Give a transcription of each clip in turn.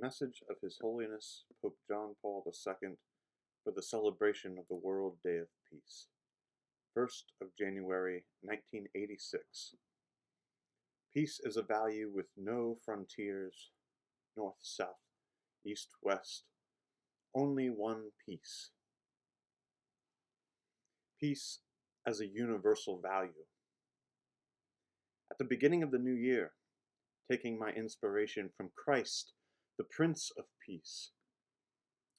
Message of His Holiness Pope John Paul II for the celebration of the World Day of Peace, 1st of January 1986. Peace is a value with no frontiers, north, south, east, west, only one peace. Peace as a universal value. At the beginning of the new year, taking my inspiration from Christ, the Prince of Peace,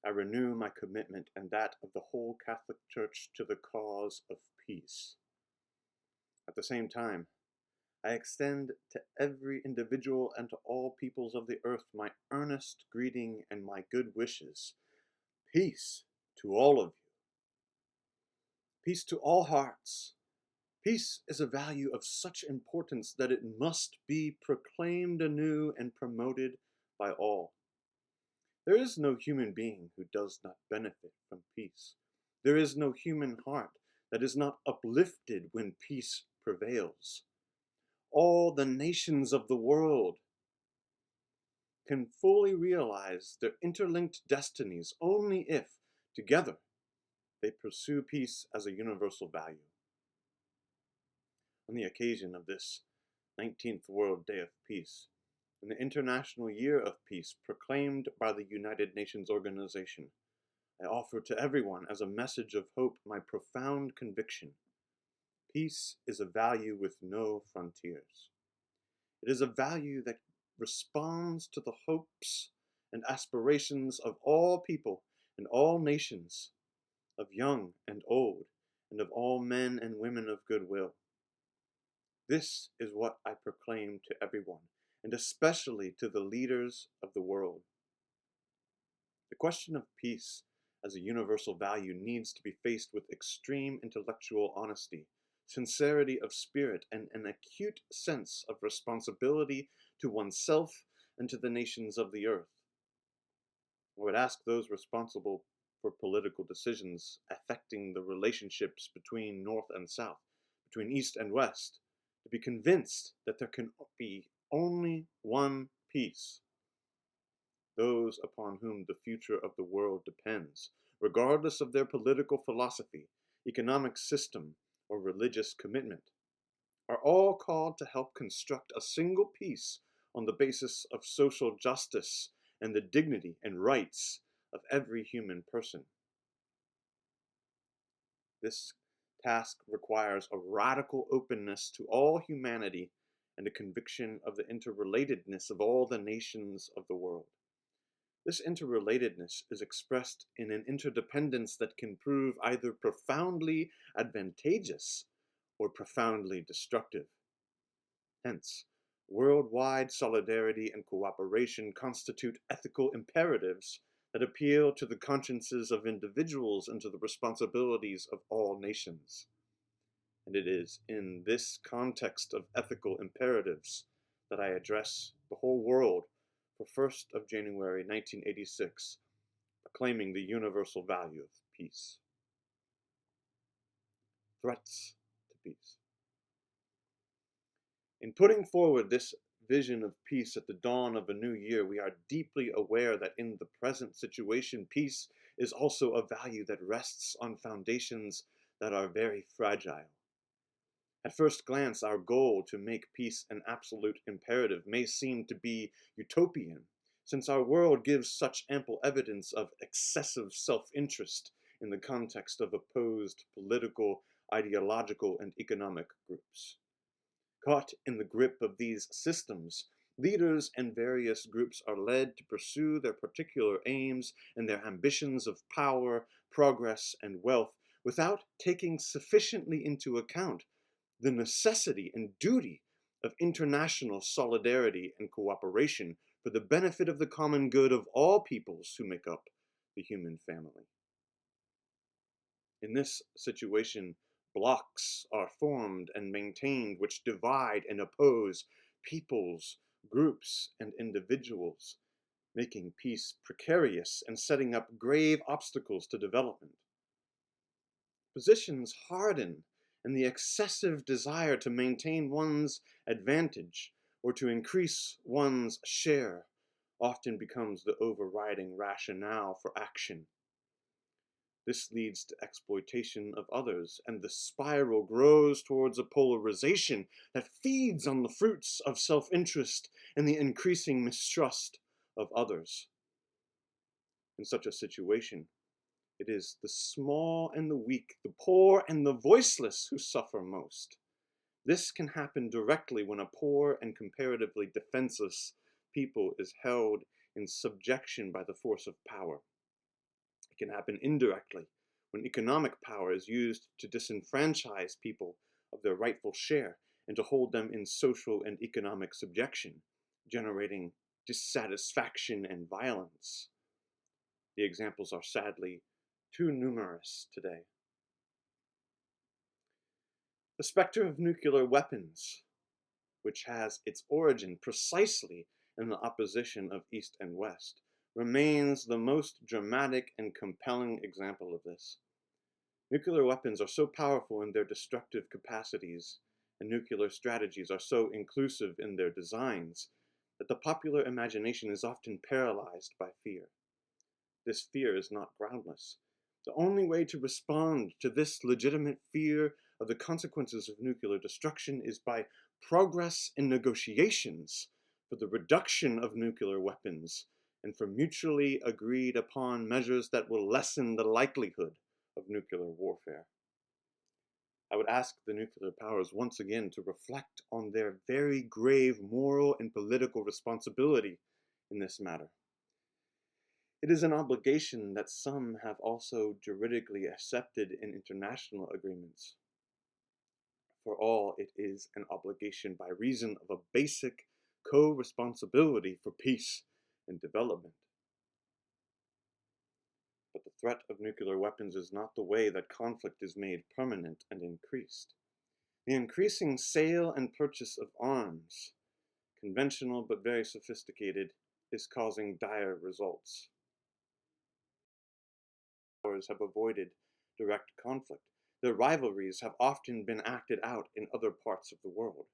I renew my commitment and that of the whole Catholic Church to the cause of peace. At the same time, I extend to every individual and to all peoples of the earth my earnest greeting and my good wishes. Peace to all of you. Peace to all hearts. Peace is a value of such importance that it must be proclaimed anew and promoted by all. There is no human being who does not benefit from peace. There is no human heart that is not uplifted when peace prevails. All the nations of the world can fully realize their interlinked destinies only if, together, they pursue peace as a universal value. On the occasion of this 19th World Day of Peace, and the International Year of Peace proclaimed by the United Nations Organization, I offer to everyone as a message of hope my profound conviction. Peace is a value with no frontiers. It is a value that responds to the hopes and aspirations of all people and all nations, of young and old, and of all men and women of goodwill. This is what I proclaim to everyone, and especially to the leaders of the world. The question of peace as a universal value needs to be faced with extreme intellectual honesty, sincerity of spirit, and an acute sense of responsibility to oneself and to the nations of the earth. I would ask those responsible for political decisions affecting the relationships between North and South, between East and West, to be convinced that there can be only one peace. Those upon whom the future of the world depends, regardless of their political philosophy, economic system, or religious commitment, are all called to help construct a single peace on the basis of social justice and the dignity and rights of every human person. This task requires a radical openness to all humanity and a conviction of the interrelatedness of all the nations of the world. This interrelatedness is expressed in an interdependence that can prove either profoundly advantageous or profoundly destructive. Hence, worldwide solidarity and cooperation constitute ethical imperatives that appeal to the consciences of individuals and to the responsibilities of all nations. And it is in this context of ethical imperatives that I address the whole world for 1st of January 1986, proclaiming the universal value of peace. Threats to peace. In putting forward this vision of peace at the dawn of a new year, we are deeply aware that in the present situation, peace is also a value that rests on foundations that are very fragile. At first glance, our goal to make peace an absolute imperative may seem to be utopian, since our world gives such ample evidence of excessive self-interest in the context of opposed political, ideological, and economic groups. Caught in the grip of these systems, leaders and various groups are led to pursue their particular aims and their ambitions of power, progress, and wealth without taking sufficiently into account the necessity and duty of international solidarity and cooperation for the benefit of the common good of all peoples who make up the human family. In this situation, blocks are formed and maintained which divide and oppose peoples, groups, and individuals, making peace precarious and setting up grave obstacles to development. Positions harden, and the excessive desire to maintain one's advantage or to increase one's share often becomes the overriding rationale for action. This leads to exploitation of others, and the spiral grows towards a polarization that feeds on the fruits of self-interest and the increasing mistrust of others. In such a situation, it is the small and the weak, the poor and the voiceless who suffer most. This can happen directly when a poor and comparatively defenseless people is held in subjection by the force of power. It can happen indirectly when economic power is used to disenfranchise people of their rightful share and to hold them in social and economic subjection, generating dissatisfaction and violence. The examples are sadly too numerous today. The specter of nuclear weapons, which has its origin precisely in the opposition of East and West, remains the most dramatic and compelling example of this. Nuclear weapons are so powerful in their destructive capacities, and nuclear strategies are so inclusive in their designs, that the popular imagination is often paralyzed by fear. This fear is not groundless. The only way to respond to this legitimate fear of the consequences of nuclear destruction is by progress in negotiations for the reduction of nuclear weapons and for mutually agreed upon measures that will lessen the likelihood of nuclear warfare. I would ask the nuclear powers once again to reflect on their very grave moral and political responsibility in this matter. It is an obligation that some have also juridically accepted in international agreements. For all, it is an obligation by reason of a basic co-responsibility for peace and development. But the threat of nuclear weapons is not the way that conflict is made permanent and increased. The increasing sale and purchase of arms, conventional but very sophisticated, is causing dire results. Powers have avoided direct conflict. Their rivalries have often been acted out in other parts of the world.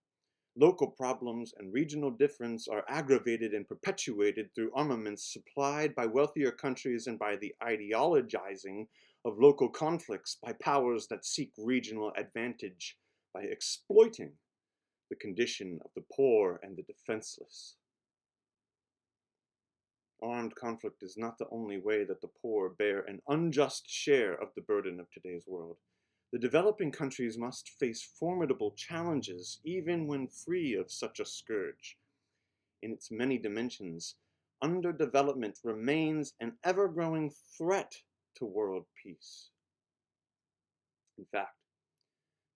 Local problems and regional difference are aggravated and perpetuated through armaments supplied by wealthier countries and by the ideologizing of local conflicts by powers that seek regional advantage by exploiting the condition of the poor and the defenseless. Armed conflict is not the only way that the poor bear an unjust share of the burden of today's world. The developing countries must face formidable challenges even when free of such a scourge. In its many dimensions, underdevelopment remains an ever-growing threat to world peace. In fact,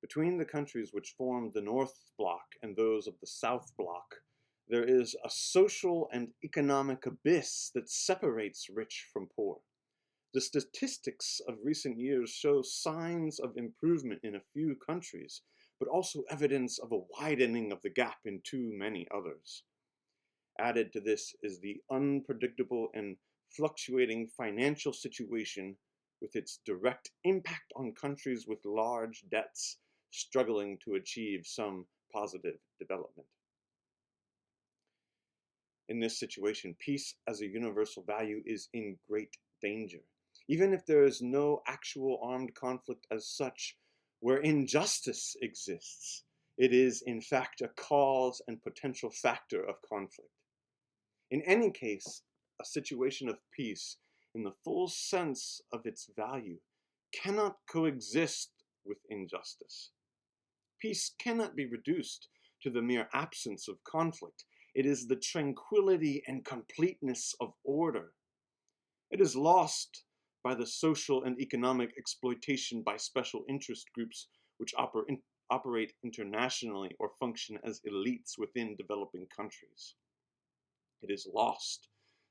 between the countries which form the North Bloc and those of the South Bloc, there is a social and economic abyss that separates rich from poor. The statistics of recent years show signs of improvement in a few countries, but also evidence of a widening of the gap in too many others. Added to this is the unpredictable and fluctuating financial situation with its direct impact on countries with large debts struggling to achieve some positive development. In this situation, peace as a universal value is in great danger. Even if there is no actual armed conflict as such, where injustice exists, it is in fact a cause and potential factor of conflict. In any case, a situation of peace, in the full sense of its value, cannot coexist with injustice. Peace cannot be reduced to the mere absence of conflict. It is the tranquility and completeness of order. It is lost by the social and economic exploitation by special interest groups which operate internationally or function as elites within developing countries. It is lost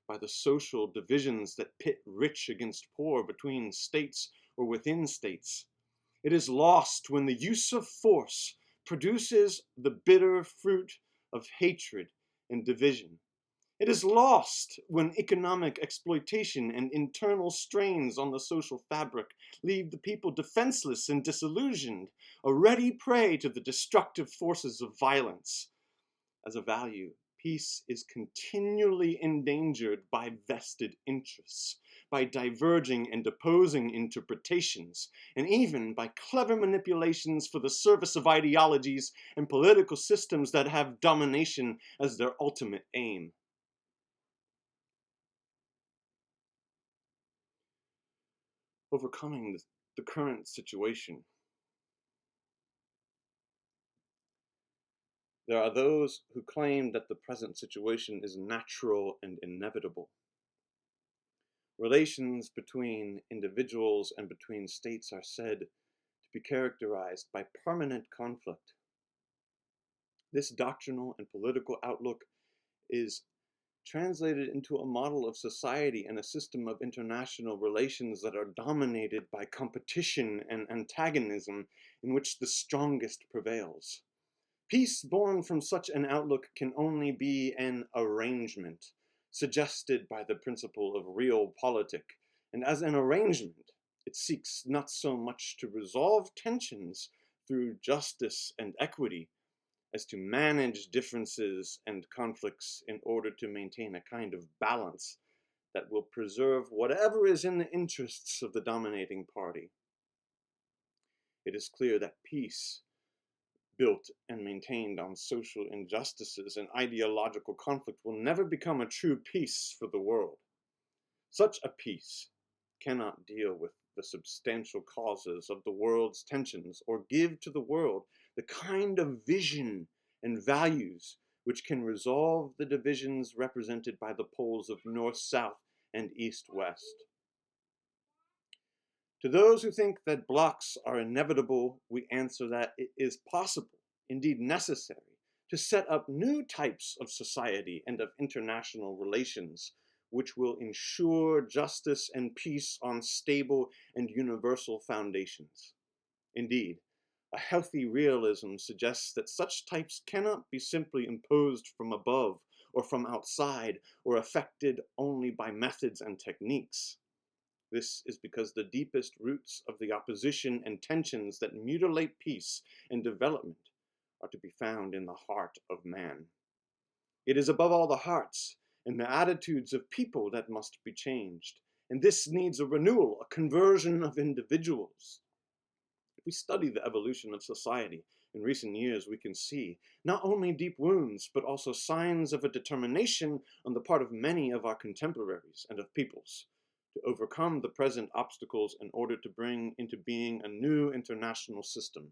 by the social divisions that pit rich against poor between states or within states. It is lost when the use of force produces the bitter fruit of hatred and division. It is lost when economic exploitation and internal strains on the social fabric leave the people defenseless and disillusioned, a ready prey to the destructive forces of violence. As a value, Peace is continually endangered by vested interests, by diverging and opposing interpretations, and even by clever manipulations for the service of ideologies and political systems that have domination as their ultimate aim. Overcoming the current situation. There are those who claim that the present situation is natural and inevitable. Relations between individuals and between states are said to be characterized by permanent conflict. This doctrinal and political outlook is translated into a model of society and a system of international relations that are dominated by competition and antagonism in which the strongest prevails. Peace born from such an outlook can only be an arrangement, suggested by the principle of realpolitik, and as an arrangement, it seeks not so much to resolve tensions through justice and equity, as to manage differences and conflicts in order to maintain a kind of balance that will preserve whatever is in the interests of the dominating party. It is clear that peace, built and maintained on social injustices and ideological conflict, will never become a true peace for the world. Such a peace cannot deal with the substantial causes of the world's tensions or give to the world the kind of vision and values which can resolve the divisions represented by the poles of north-south and east-west. To those who think that blocks are inevitable, we answer that it is possible, indeed necessary, to set up new types of society and of international relations which will ensure justice and peace on stable and universal foundations. Indeed, a healthy realism suggests that such types cannot be simply imposed from above or from outside or affected only by methods and techniques. This is because the deepest roots of the opposition and tensions that mutilate peace and development are to be found in the heart of man. It is above all the hearts and the attitudes of people that must be changed, and this needs a renewal, a conversion of individuals. If we study the evolution of society in recent years, we can see not only deep wounds, but also signs of a determination on the part of many of our contemporaries and of peoples to overcome the present obstacles in order to bring into being a new international system.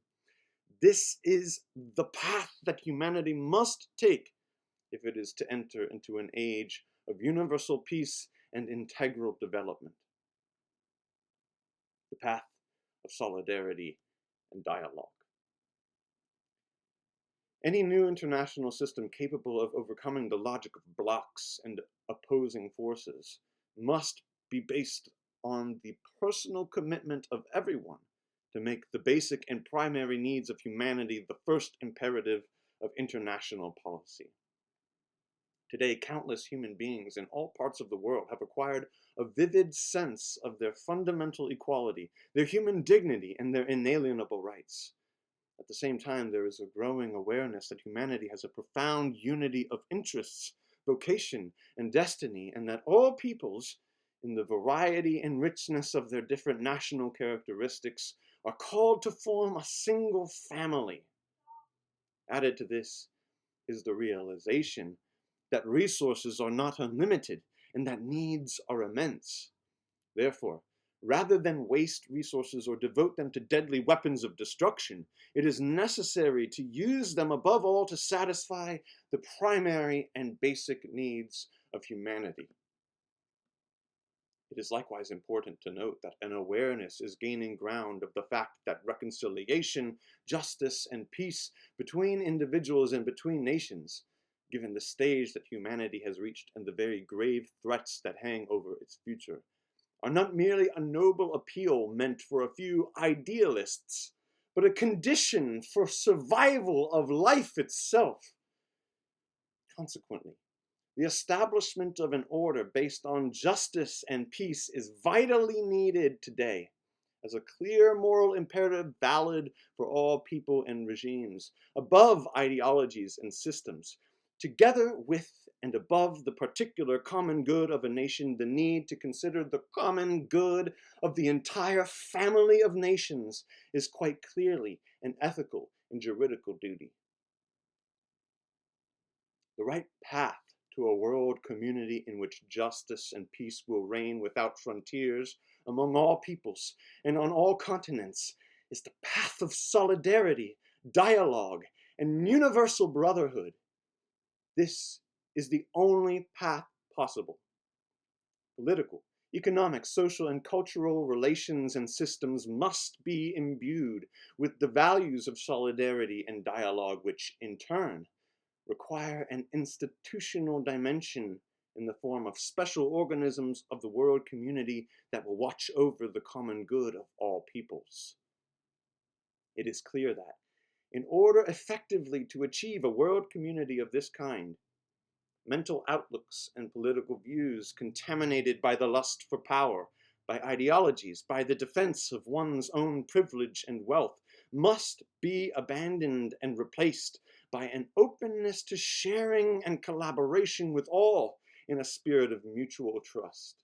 This is the path that humanity must take if it is to enter into an age of universal peace and integral development. The path of solidarity and dialogue. Any new international system capable of overcoming the logic of blocks and opposing forces must be based on the personal commitment of everyone to make the basic and primary needs of humanity the first imperative of international policy. Today, countless human beings in all parts of the world have acquired a vivid sense of their fundamental equality, their human dignity, and their inalienable rights. At the same time, there is a growing awareness that humanity has a profound unity of interests, vocation, and destiny, and that all peoples, in the variety and richness of their different national characteristics, are called to form a single family. Added to this is the realization that resources are not unlimited and that needs are immense. Therefore, rather than waste resources or devote them to deadly weapons of destruction, it is necessary to use them above all to satisfy the primary and basic needs of humanity. It is likewise important to note that an awareness is gaining ground of the fact that reconciliation, justice, and peace between individuals and between nations, given the stage that humanity has reached and the very grave threats that hang over its future, are not merely a noble appeal meant for a few idealists, but a condition for survival of life itself. Consequently, the establishment of an order based on justice and peace is vitally needed today as a clear moral imperative valid for all people and regimes, above ideologies and systems, together with and above the particular common good of a nation, the need to consider the common good of the entire family of nations is quite clearly an ethical and juridical duty. The right path to a world community in which justice and peace will reign without frontiers among all peoples and on all continents is the path of solidarity, dialogue, and universal brotherhood. This is the only path possible. Political, economic, social, and cultural relations and systems must be imbued with the values of solidarity and dialogue, which in turn require an institutional dimension in the form of special organisms of the world community that will watch over the common good of all peoples. It is clear that, in order effectively to achieve a world community of this kind, mental outlooks and political views contaminated by the lust for power, by ideologies, by the defense of one's own privilege and wealth, must be abandoned and replaced by an openness to sharing and collaboration with all in a spirit of mutual trust.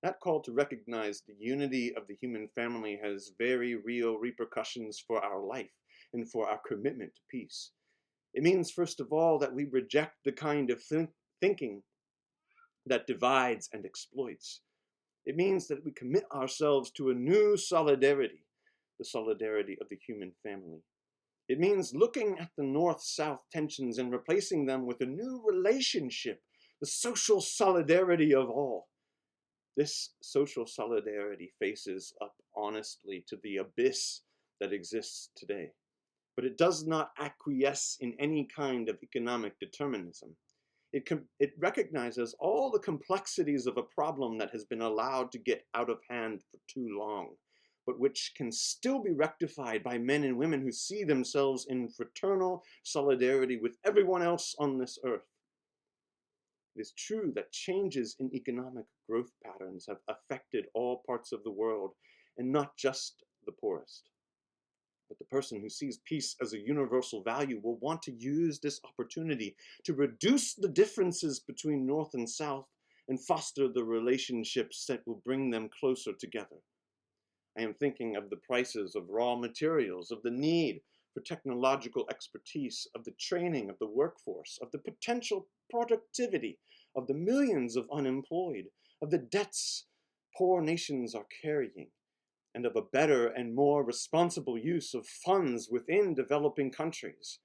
That call to recognize the unity of the human family has very real repercussions for our life and for our commitment to peace. It means, first of all, that we reject the kind of thinking that divides and exploits. It means that we commit ourselves to a new solidarity, the solidarity of the human family. It means looking at the North-South tensions and replacing them with a new relationship, the social solidarity of all. This social solidarity faces up honestly to the abyss that exists today. But it does not acquiesce in any kind of economic determinism. It recognizes all the complexities of a problem that has been allowed to get out of hand for too long, but which can still be rectified by men and women who see themselves in fraternal solidarity with everyone else on this earth. It is true that changes in economic growth patterns have affected all parts of the world, and not just the poorest. But the person who sees peace as a universal value will want to use this opportunity to reduce the differences between North and South and foster the relationships that will bring them closer together. I am thinking of the prices of raw materials, of the need for technological expertise, of the training of the workforce, of the potential productivity, of the millions of unemployed, of the debts poor nations are carrying, and of a better and more responsible use of funds within developing countries.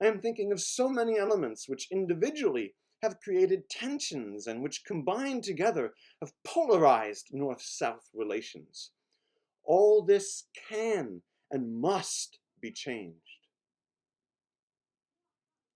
I am thinking of so many elements which individually have created tensions and which combined together have polarized North-South relations. All this can and must be changed.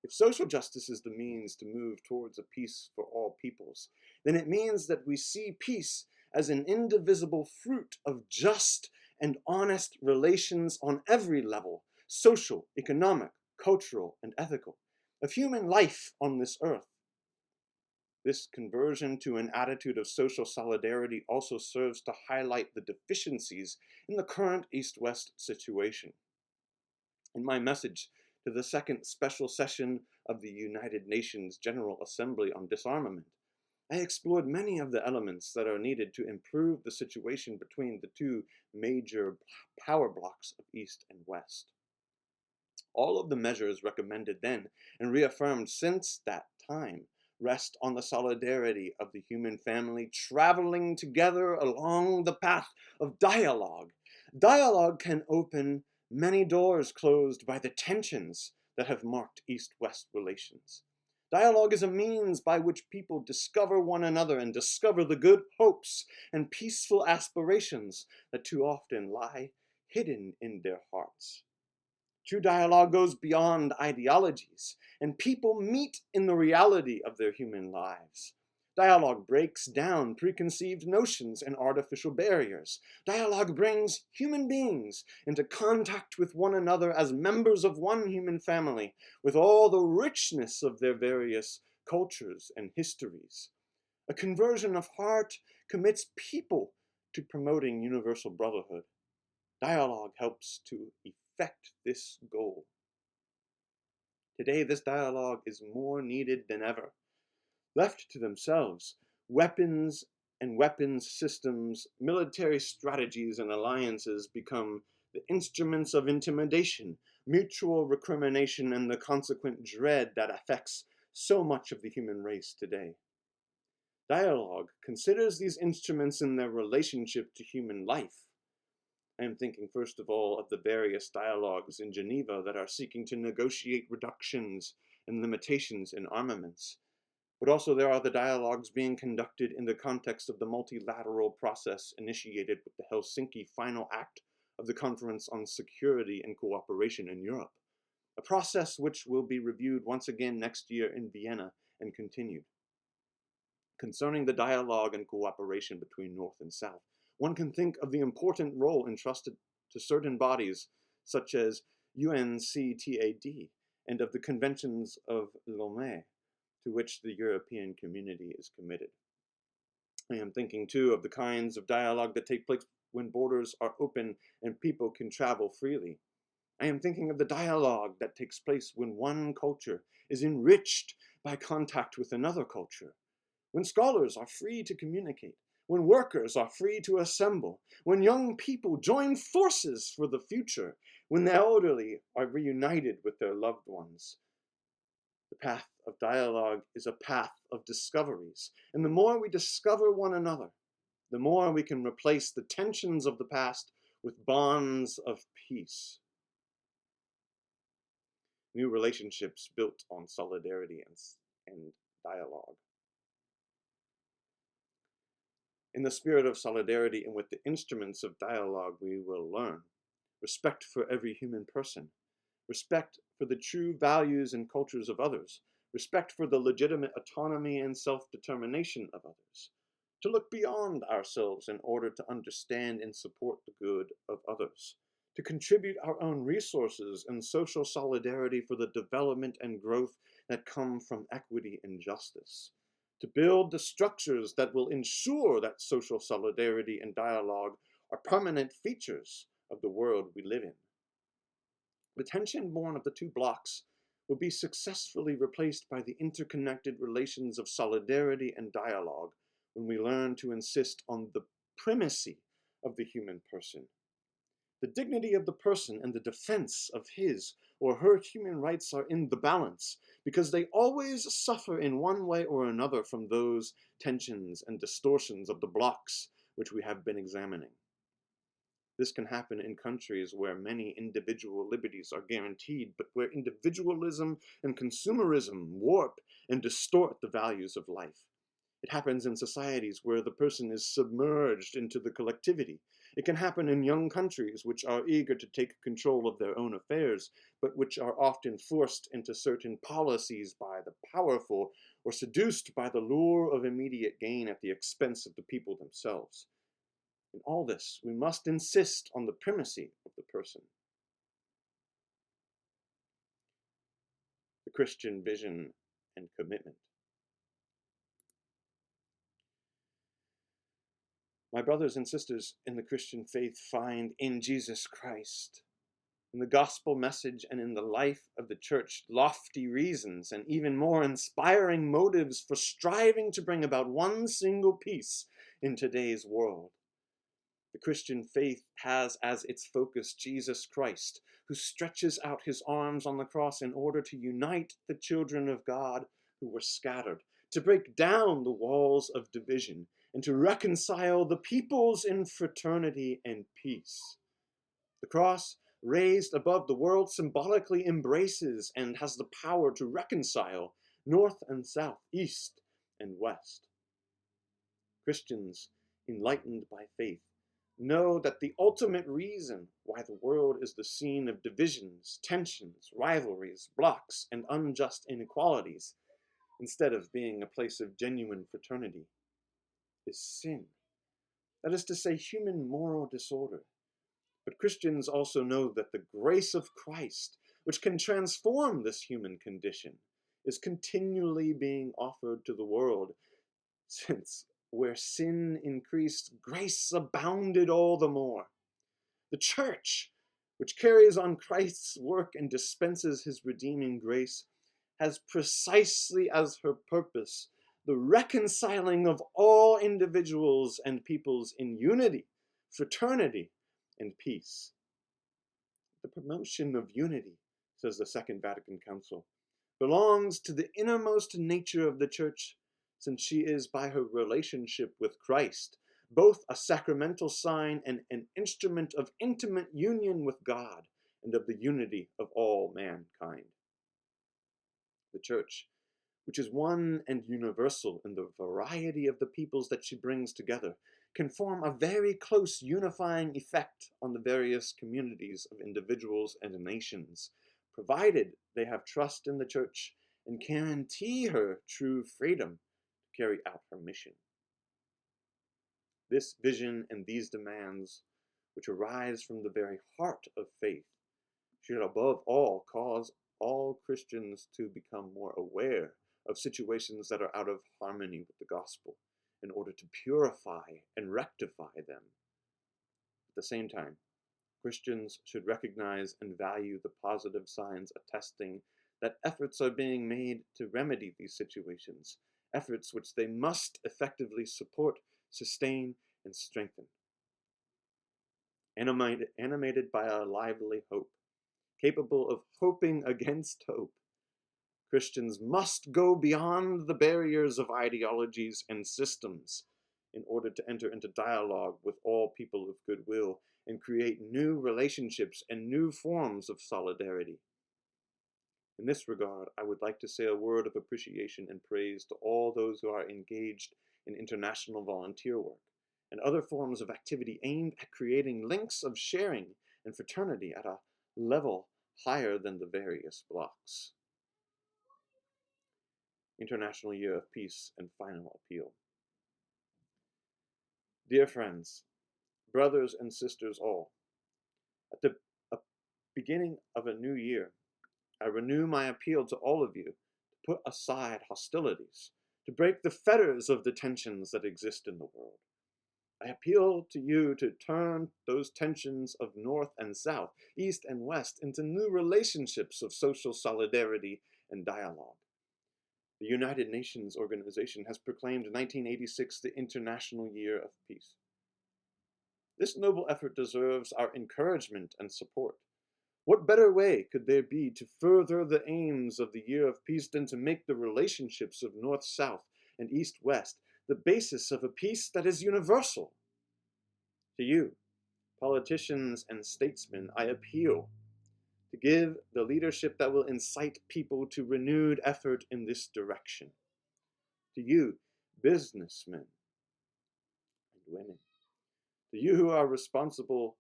If social justice is the means to move towards a peace for all peoples, then it means that we see peace as an indivisible fruit of just and honest relations on every level, social, economic, cultural, and ethical, of human life on this earth. This conversion to an attitude of social solidarity also serves to highlight the deficiencies in the current East-West situation. In my message to the second special session of the United Nations General Assembly on Disarmament, I explored many of the elements that are needed to improve the situation between the two major power blocks of East and West. All of the measures recommended then and reaffirmed since that time rest on the solidarity of the human family traveling together along the path of dialogue. Dialogue can open many doors closed by the tensions that have marked East-West relations. Dialogue is a means by which people discover one another and discover the good hopes and peaceful aspirations that too often lie hidden in their hearts. True dialogue goes beyond ideologies, and people meet in the reality of their human lives. Dialogue breaks down preconceived notions and artificial barriers. Dialogue brings human beings into contact with one another as members of one human family, with all the richness of their various cultures and histories. A conversion of heart commits people to promoting universal brotherhood. Dialogue helps to effect this goal. Today, this dialogue is more needed than ever. Left to themselves, weapons and weapons systems, military strategies and alliances become the instruments of intimidation, mutual recrimination, and the consequent dread that affects so much of the human race today. Dialogue considers these instruments in their relationship to human life. I am thinking first of all of the various dialogues in Geneva that are seeking to negotiate reductions and limitations in armaments. But also there are the dialogues being conducted in the context of the multilateral process initiated with the Helsinki Final Act of the Conference on Security and Cooperation in Europe, a process which will be reviewed once again next year in Vienna and continued. Concerning the dialogue and cooperation between North and South, one can think of the important role entrusted to certain bodies such as UNCTAD and of the conventions of Lomé, to which the European community is committed. I am thinking too of the kinds of dialogue that take place when borders are open and people can travel freely. I am thinking of the dialogue that takes place when one culture is enriched by contact with another culture, when scholars are free to communicate, when workers are free to assemble, when young people join forces for the future, when the elderly are reunited with their loved ones. The path of dialogue is a path of discoveries, and the more we discover one another, the more we can replace the tensions of the past with bonds of peace. New relationships built on solidarity and dialogue. In the spirit of solidarity and with the instruments of dialogue, we will learn respect for every human person, respect for the true values and cultures of others, respect for the legitimate autonomy and self-determination of others, to look beyond ourselves in order to understand and support the good of others, to contribute our own resources and social solidarity for the development and growth that come from equity and justice, to build the structures that will ensure that social solidarity and dialogue are permanent features of the world we live in. The tension born of the two blocks will be successfully replaced by the interconnected relations of solidarity and dialogue when we learn to insist on the primacy of the human person. The dignity of the person and the defense of his or her human rights are in the balance, because they always suffer in one way or another from those tensions and distortions of the blocks which we have been examining. This can happen in countries where many individual liberties are guaranteed, but where individualism and consumerism warp and distort the values of life. It happens in societies where the person is submerged into the collectivity. It can happen in young countries which are eager to take control of their own affairs, but which are often forced into certain policies by the powerful or seduced by the lure of immediate gain at the expense of the people themselves. In all this, we must insist on the primacy of the person. The Christian vision and commitment. My brothers and sisters in the Christian faith find in Jesus Christ, in the gospel message and in the life of the church, lofty reasons and even more inspiring motives for striving to bring about one single peace in today's world. The Christian faith has as its focus Jesus Christ, who stretches out his arms on the cross in order to unite the children of God who were scattered, to break down the walls of division, and to reconcile the peoples in fraternity and peace. The cross, raised above the world, symbolically embraces and has the power to reconcile north and south, east and west. Christians, enlightened by faith, know that the ultimate reason why the world is the scene of divisions, tensions, rivalries, blocks, and unjust inequalities, instead of being a place of genuine fraternity, is sin. That is to say, human moral disorder. But Christians also know that the grace of Christ, which can transform this human condition, is continually being offered to the world, since where sin increased, grace abounded all the more. The church, which carries on Christ's work and dispenses his redeeming grace, has precisely as her purpose the reconciling of all individuals and peoples in unity, fraternity, and peace. The promotion of unity, says the Second Vatican Council, belongs to the innermost nature of the Church, since she is, by her relationship with Christ, both a sacramental sign and an instrument of intimate union with God and of the unity of all mankind. The Church, which is one and universal in the variety of the peoples that she brings together, can form a very close unifying effect on the various communities of individuals and nations, provided they have trust in the Church and guarantee her true freedom to carry out her mission. This vision and these demands, which arise from the very heart of faith, should above all cause all Christians to become more aware of situations that are out of harmony with the gospel in order to purify and rectify them. At the same time, Christians should recognize and value the positive signs attesting that efforts are being made to remedy these situations, efforts which they must effectively support, sustain, and strengthen. Animated by a lively hope, capable of hoping against hope, Christians must go beyond the barriers of ideologies and systems in order to enter into dialogue with all people of goodwill and create new relationships and new forms of solidarity. In this regard, I would like to say a word of appreciation and praise to all those who are engaged in international volunteer work and other forms of activity aimed at creating links of sharing and fraternity at a level higher than the various blocks. International Year of Peace and Final Appeal. Dear friends, brothers and sisters all, at the beginning of a new year, I renew my appeal to all of you to put aside hostilities, to break the fetters of the tensions that exist in the world. I appeal to you to turn those tensions of North and South, East and West into new relationships of social solidarity and dialogue. The United Nations organization has proclaimed 1986 the International Year of Peace. This noble effort deserves our encouragement and support. What better way could there be to further the aims of the Year of Peace than to make the relationships of North-South and East-West the basis of a peace that is universal? To you, politicians and statesmen, I appeal to give the leadership that will incite people to renewed effort in this direction. To you, businessmen and women, to you who are responsible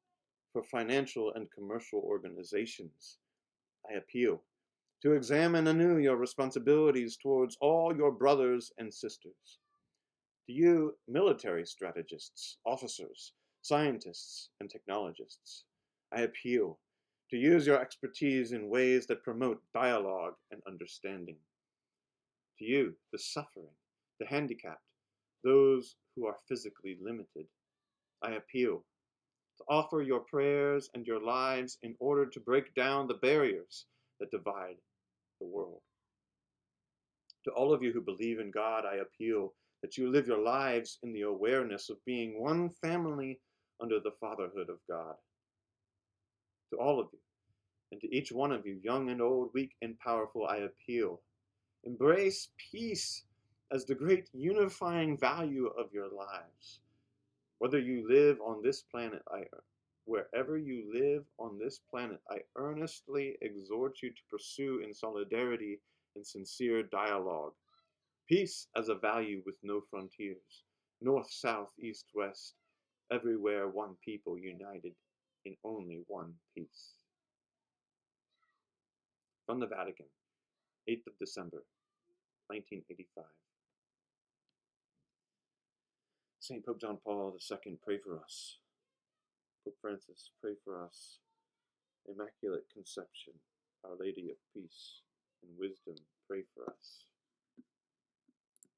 for financial and commercial organizations, I appeal to examine anew your responsibilities towards all your brothers and sisters. To you, military strategists, officers, scientists, and technologists, I appeal to use your expertise in ways that promote dialogue and understanding. To you, the suffering, the handicapped, those who are physically limited, I appeal to offer your prayers and your lives in order to break down the barriers that divide the world. To all of you who believe in God, I appeal that you live your lives in the awareness of being one family under the fatherhood of God. To all of you, and to each one of you, young and old, weak and powerful, I appeal. Embrace peace as the great unifying value of your lives. Whether you live on this planet, wherever you live on this planet, I earnestly exhort you to pursue in solidarity and sincere dialogue peace as a value with no frontiers, north, south, east, west, everywhere one people united in only one peace. From the Vatican, 8th of December, 1985. St. Pope John Paul II, pray for us. Pope Francis, pray for us. Immaculate Conception, Our Lady of Peace and Wisdom, pray for us.